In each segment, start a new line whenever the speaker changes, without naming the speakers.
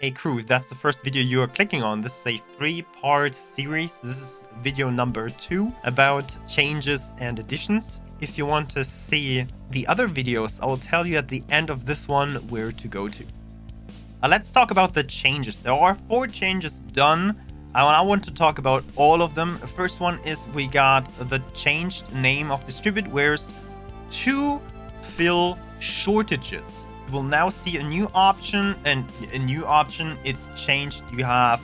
Hey crew, if that's the first video you are clicking on, this is a 3-part series. This is video number 2 about changes and additions. If you want to see the other videos, I will tell you at the end of this one where to go to. Let's talk about the changes. There are 4 changes done. I want to talk about all of them. The first one is we got the changed name of distributed wares to fill shortages. You will now see a new option, and it's changed. You have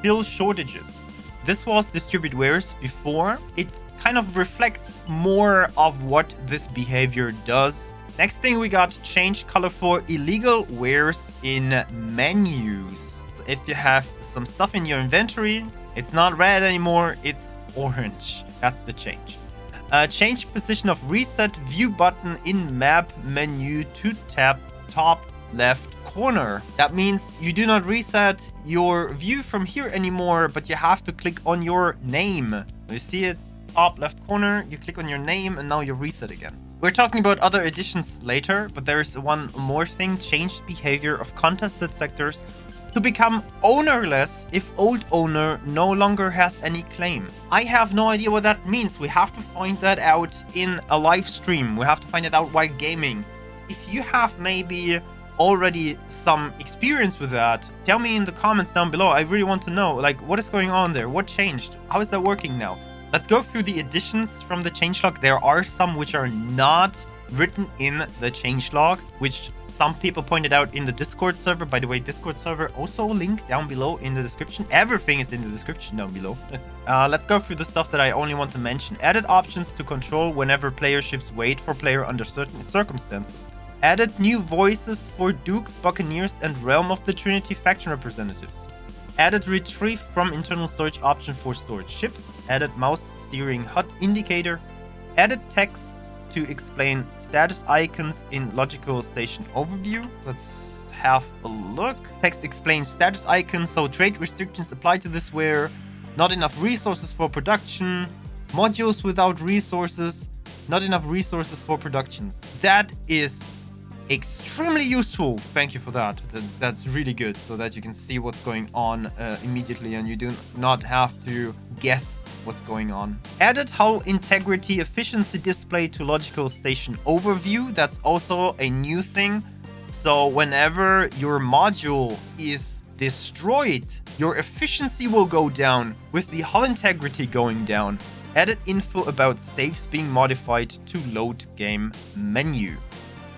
fill shortages. This was distributed wares before. It kind of reflects more of what this behavior does. Next thing, we got changed color for illegal wares in menus. So if you have some stuff in your inventory, it's not red anymore, it's orange. That's the change. Change position of reset view button in map menu to tap top left corner. That means you do not reset your view from here anymore, but you have to click on your name. You see it, top left corner, you click on your name and now you reset again. We're talking about other additions later, but there's one more thing: changed behavior of contested sectors to become ownerless if old owner no longer has any claim. I have no idea what that means. We have to find that out in a live stream. We have to find it out while gaming. If you have maybe already some experience with that, tell me in the comments down below. I really want to know, like, what is going on there? What changed? How is that working now? Let's go through the additions from the changelog. There are some which are not written in the changelog, which some people pointed out in the Discord server. By the way, Discord server also linked down below in the description. Everything is in the description down below. Let's go through the stuff that I only want to mention. Added options to control whenever player ships wait for player under certain circumstances. Added new voices for Dukes, Buccaneers, and Realm of the Trinity faction representatives. Added retrieve from internal storage option for stored ships. Added mouse steering HUD indicator. Added texts to explain status icons in logical station overview. Let's have a look. Text explains status icons, so trade restrictions apply to this where not enough resources for production, modules without resources, not enough resources for productions. That is extremely useful. Thank you for that. That's really good, so that you can see what's going on immediately and you do not have to guess what's going on. Added hull integrity efficiency display to logical station overview. That's also a new thing. So whenever your module is destroyed, your efficiency will go down with the hull integrity going down. Added info about saves being modified to load game menu.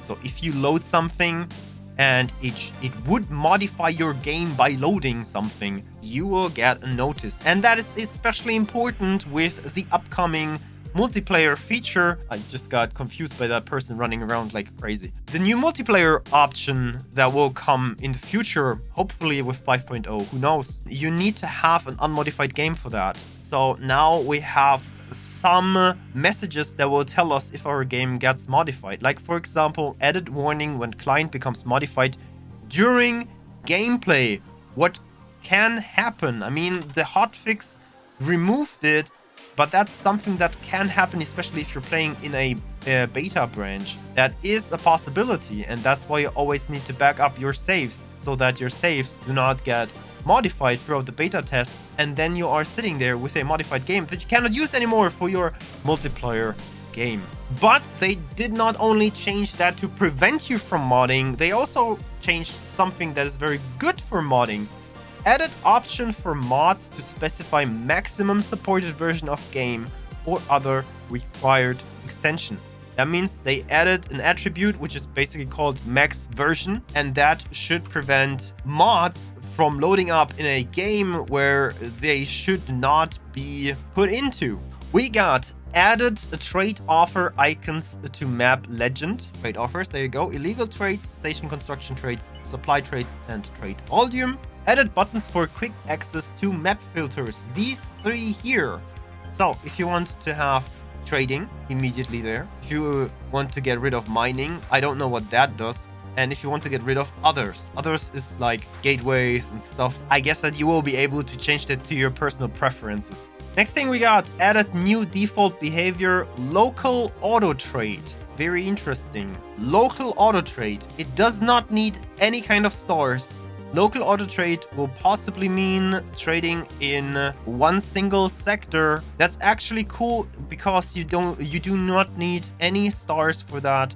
So if you load something and it would modify your game by loading something, you will get a notice. And that is especially important with the upcoming multiplayer feature. I just got confused by that person running around like crazy. The new multiplayer option that will come in the future, hopefully with 5.0, who knows? You need to have an unmodified game for that. So now we have some messages that will tell us if our game gets modified. Like, for example, added warning when client becomes modified during gameplay. What can happen? I mean, the hotfix removed it, but that's something that can happen, especially if you're playing in a beta branch. That is a possibility, and that's why you always need to back up your saves, so that your saves do not get modified throughout the beta test, and then you are sitting there with a modified game that you cannot use anymore for your multiplayer game. But they did not only change that to prevent you from modding, they also changed something that is very good for modding. Added option for mods to specify maximum supported version of game or other required extension. That means they added an attribute which is basically called max version, and that should prevent mods from loading up in a game where they should not be put into. We got added trade offer icons to map legend. Trade offers, there you go. Illegal trades, station construction trades, supply trades, and trade volume. Added buttons for quick access to map filters. These 3 here. So if you want to have trading immediately there, if you want to get rid of mining, I don't know what that does. And if you want to get rid of others is like gateways and stuff. I guess that you will be able to change that to your personal preferences. Next thing we got, added new default behavior, local auto trade. Very interesting. Local auto trade. It does not need any kind of stars. Local auto trade will possibly mean trading in one single sector. That's actually cool because you do not need any stars for that.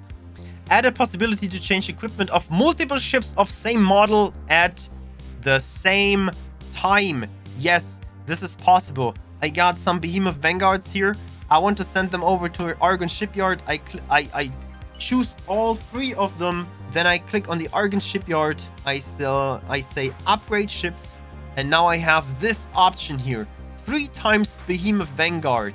Added possibility to change equipment of multiple ships of same model at the same time. Yes, this is possible. I got some Behemoth Vanguards here. I want to send them over to Argon Shipyard. I choose all 3 of them. Then I click on the Argon Shipyard. I say upgrade ships. And now I have this option here. 3 times Behemoth Vanguard.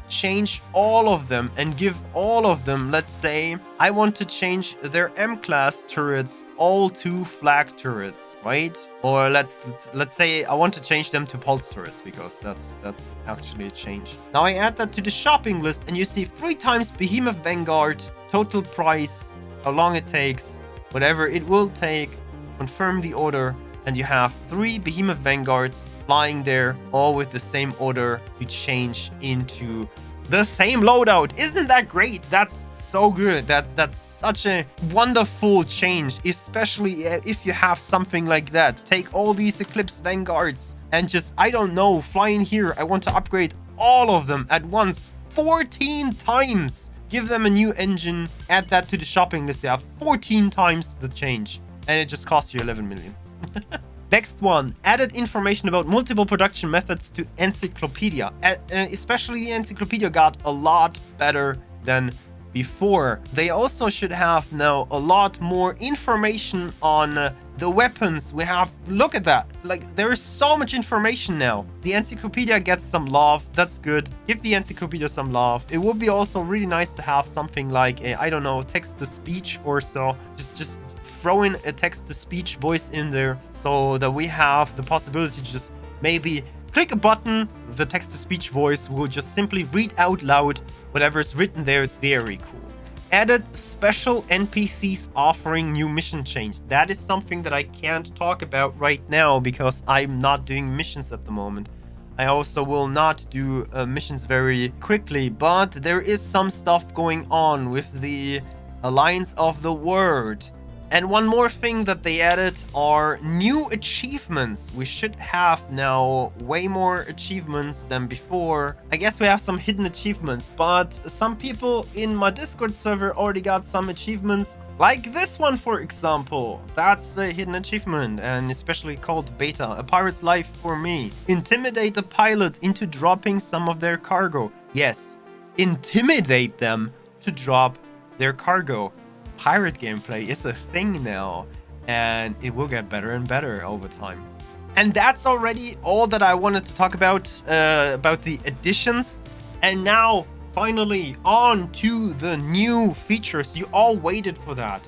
Change all of them and give all of them, let's say, I want to change their M-class turrets all to flag turrets, right? Or let's say I want to change them to pulse turrets because that's actually a change. Now I add that to the shopping list and you see 3 times Behemoth Vanguard, total price, how long it takes, whatever it will take, confirm the order, and you have 3 Behemoth Vanguards flying there, all with the same order to change into the same loadout. Isn't that great? That's so good. That's such a wonderful change, especially if you have something like that. Take all these Eclipse Vanguards and just, I don't know, fly in here. I want to upgrade all of them at once 14 times. Give them a new engine, add that to the shopping list. You have 14 times the change, and it just costs you 11 million. Next one, added information about multiple production methods to Encyclopedia. Especially the Encyclopedia got a lot better than before. They also should have now a lot more information on the weapons. We have, look at that. Like, there is so much information now. The Encyclopedia gets some love. That's good. Give the Encyclopedia some love. It would be also really nice to have something like a, I don't know, text-to-speech or so. Just throw in a text-to-speech voice in there so that we have the possibility to just maybe click a button, the text-to-speech voice will just simply read out loud whatever is written there. Very cool. Added special NPCs offering new mission change. That is something that I can't talk about right now because I'm not doing missions at the moment. I also will not do missions very quickly, but there is some stuff going on with the Alliance of the World. And one more thing that they added are new achievements. We should have now way more achievements than before. I guess we have some hidden achievements, but some people in my Discord server already got some achievements. Like this one, for example. That's a hidden achievement, and especially called Beta. A pirate's life for me. Intimidate a pilot into dropping some of their cargo. Yes, intimidate them to drop their cargo. Pirate gameplay is a thing now, and it will get better and better over time. And that's already all that I wanted to talk about the additions. And now, finally, on to the new features. You all waited for that.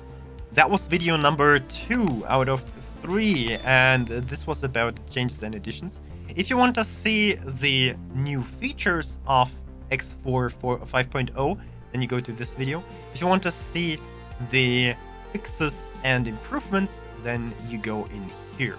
That was video number 2 out of 3, and this was about changes and additions. If you want to see the new features of X4 5.0, then you go to this video. If you want to see the fixes and improvements, then you go in here.